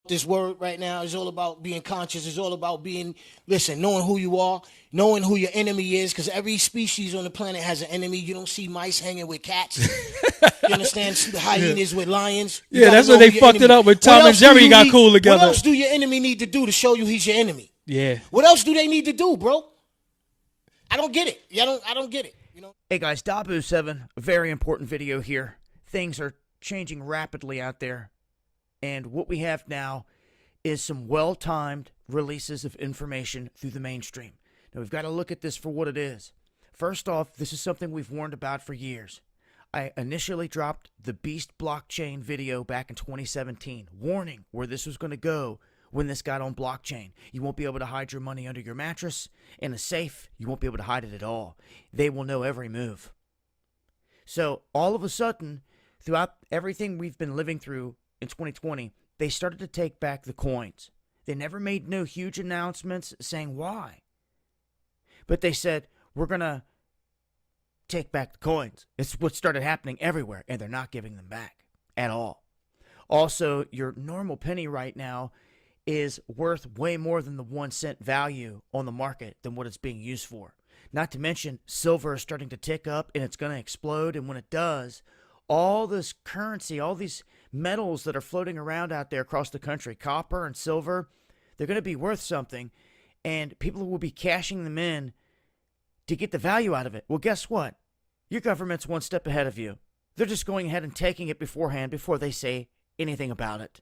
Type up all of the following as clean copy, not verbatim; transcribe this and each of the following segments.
this word right now. It's all about being conscious. It's all about knowing who you are, knowing who your enemy is, because every species on the planet has an enemy. You don't see mice hanging with cats. You understand? Hyenas with lions. Yeah, that's when they fucked it up when Tom and Jerry got cool together. What else do your enemy need to do to show you he's your enemy? Yeah. What else do they need to do, bro? I don't get it. I don't get it. You know. Hey guys, Dabu7, a very important video here. Things are changing rapidly out there. And what we have now is some well-timed releases of information through the mainstream. Now, we've got to look at this for what it is. First off, this is something we've warned about for years. I initially dropped the Beast blockchain video back in 2017, warning where this was going to go when this got on blockchain. You won't be able to hide your money under your mattress. In a safe, you won't be able to hide it at all. They will know every move. So, all of a sudden, throughout everything we've been living through in 2020, they started to take back the coins. They never made no huge announcements saying why. But they said, we're going to take back the coins. It's what started happening everywhere, and they're not giving them back at all. Also, your normal penny right now is worth way more than the 1 cent value on the market than what it's being used for. Not to mention, silver is starting to tick up, and it's going to explode, and when it does, all this currency, all these metals that are floating around out there across the country, copper and silver, they're going to be worth something, and people will be cashing them in to get the value out of it. Well, guess what? Your government's one step ahead of you. They're just going ahead and taking it beforehand before they say anything about it.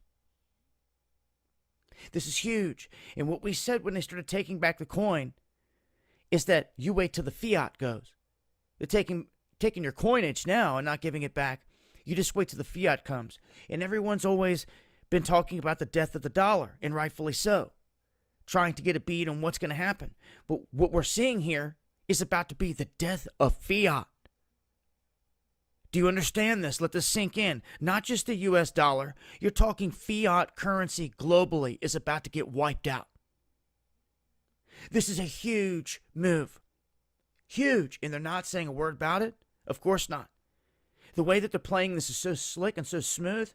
This is huge. And what we said when they started taking back the coin is that you wait till the fiat goes. They're taking your coinage now and not giving it back. You just wait till the fiat comes. And everyone's always been talking about the death of the dollar, and rightfully so, trying to get a beat on what's going to happen. But what we're seeing here is about to be the death of fiat. Do you understand this? Let this sink in. Not just the US dollar. You're talking fiat currency globally is about to get wiped out. This is a huge move. Huge. And they're not saying a word about it? Of course not. The way that they're playing this is so slick and so smooth.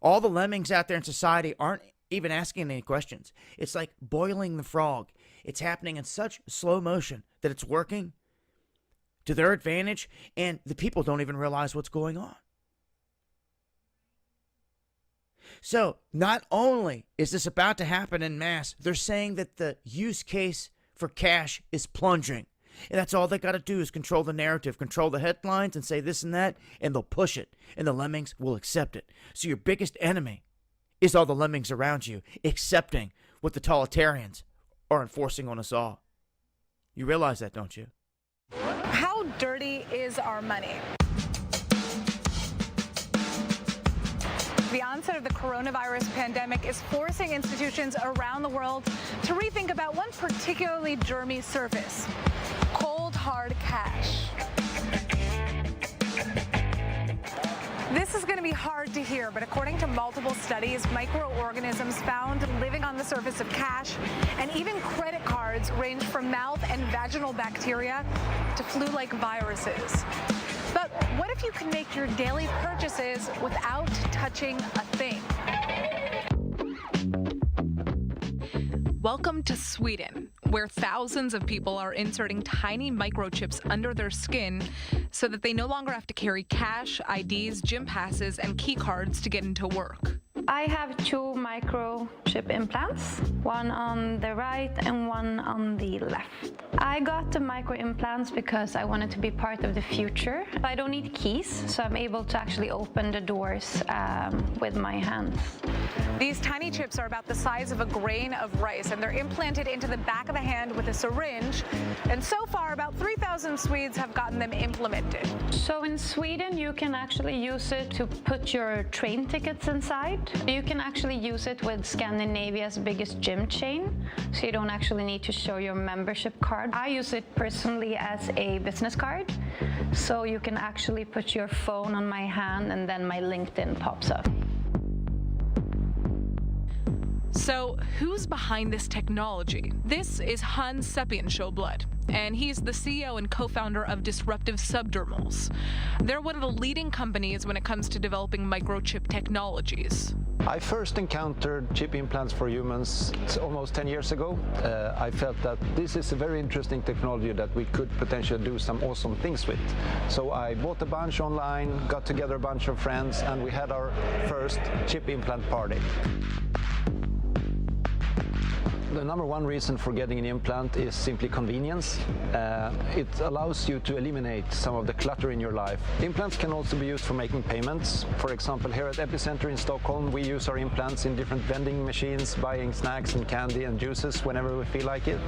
All the lemmings out there in society aren't even asking any questions. It's like boiling the frog. It's happening in such slow motion that it's working to their advantage, and the people don't even realize what's going on. So, not only is this about to happen en masse, they're saying that the use case for cash is plunging. And that's all they got to do is control the narrative, control the headlines, and say this and that, and they'll push it, and the lemmings will accept it. So your biggest enemy is all the lemmings around you accepting what the totalitarians are enforcing on us all. You realize that, don't you? How dirty is our money? The onset of the coronavirus pandemic is forcing institutions around the world to rethink about one particularly germy surface: cold, hard cash. This is going to be hard to hear, but according to multiple studies, microorganisms found living on the surface of cash and even credit cards range from mouth and vaginal bacteria to flu-like viruses. But what if you can make your daily purchases without touching a thing? Welcome to Sweden, where thousands of people are inserting tiny microchips under their skin so that they no longer have to carry cash, IDs, gym passes, and key cards to get into work. I have 2 microchip implants, one on the right and one on the left. I got the micro implants because I wanted to be part of the future. I don't need keys, so I'm able to actually open the doors with my hands. These tiny chips are about the size of a grain of rice, and they're implanted into the back of the hand with a syringe. And so far, about 3,000 Swedes have gotten them implemented. So in Sweden, you can actually use it to put your train tickets inside. You can actually use it with Scandinavia's biggest gym chain, so you don't actually need to show your membership card. I use it personally as a business card, so you can actually put your phone on my hand and then my LinkedIn pops up. So who's behind this technology? This is Hans Sepian-Sjöblad, and he's the CEO and co-founder of Disruptive Subdermals. They're one of the leading companies when it comes to developing microchip technologies. I first encountered chip implants for humans almost 10 years ago. I felt that this is a very interesting technology that we could potentially do some awesome things with. So I bought a bunch online, got together a bunch of friends, and we had our first chip implant party. The number one reason for getting an implant is simply convenience. It allows you to eliminate some of the clutter in your life. Implants can also be used for making payments. For example, here at Epicenter in Stockholm, we use our implants in different vending machines, buying snacks and candy and juices whenever we feel like it.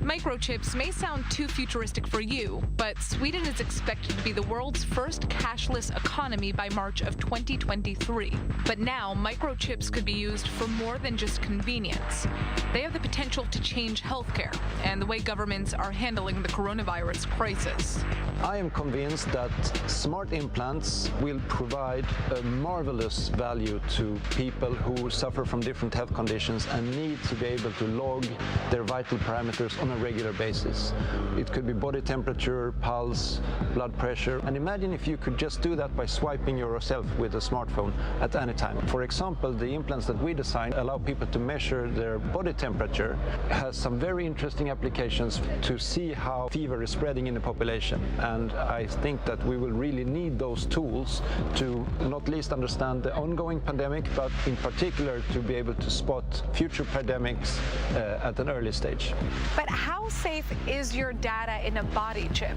Microchips may sound too futuristic for you, but Sweden is expected to be the world's first cashless economy by March of 2023. But now, microchips could be used for more than just convenience. They have the potential to change healthcare and the way governments are handling the coronavirus crisis. I am convinced that smart implants will provide a marvelous value to people who suffer from different health conditions and need to be able to log their vital parameters on a regular basis. It could be body temperature, pulse, blood pressure, and imagine if you could just do that by swiping yourself with a smartphone at any time. For example, the implants that we designed allow people to measure their body temperature. Has some very interesting applications to see how fever is spreading in the population, and I think that we will really need those tools to not least understand the ongoing pandemic, but in particular to be able to spot future pandemics at an early stage. But how safe is your data in a body chip?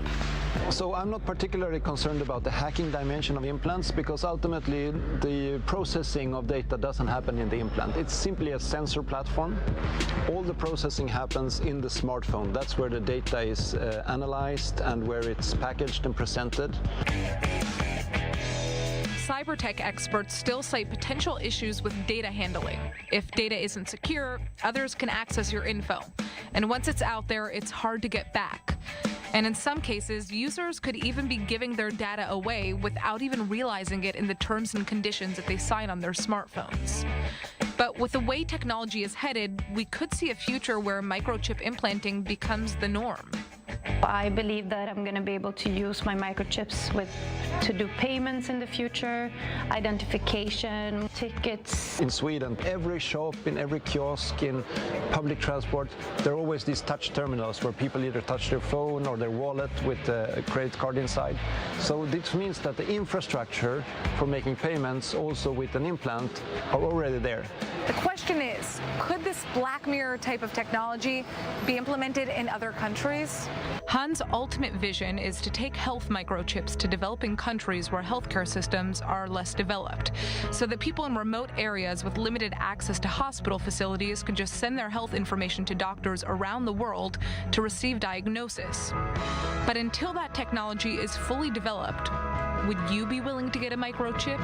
So I'm not particularly concerned about the hacking dimension of implants, because ultimately the processing of data doesn't happen in the implant. It's simply a sensor platform. All the processing happens in the smartphone. That's where the data is analyzed and where it's packaged and presented. Cybertech experts still cite potential issues with data handling. If data isn't secure, others can access your info. And once it's out there, it's hard to get back. And in some cases, users could even be giving their data away without even realizing it in the terms and conditions that they sign on their smartphones. But with the way technology is headed, we could see a future where microchip implanting becomes the norm. I believe that I'm going to be able to use my microchips to do payments in the future, identification, tickets. In Sweden, every shop, in every kiosk, in public transport, there are always these touch terminals where people either touch their phone or their wallet with a credit card inside. So this means that the infrastructure for making payments also with an implant are already there. The question is, could this Black Mirror type of technology be implemented in other countries? Han's ultimate vision is to take health microchips to developing countries where healthcare systems are less developed, so that people in remote areas with limited access to hospital facilities can just send their health information to doctors around the world to receive diagnosis. But until that technology is fully developed, would you be willing to get a microchip?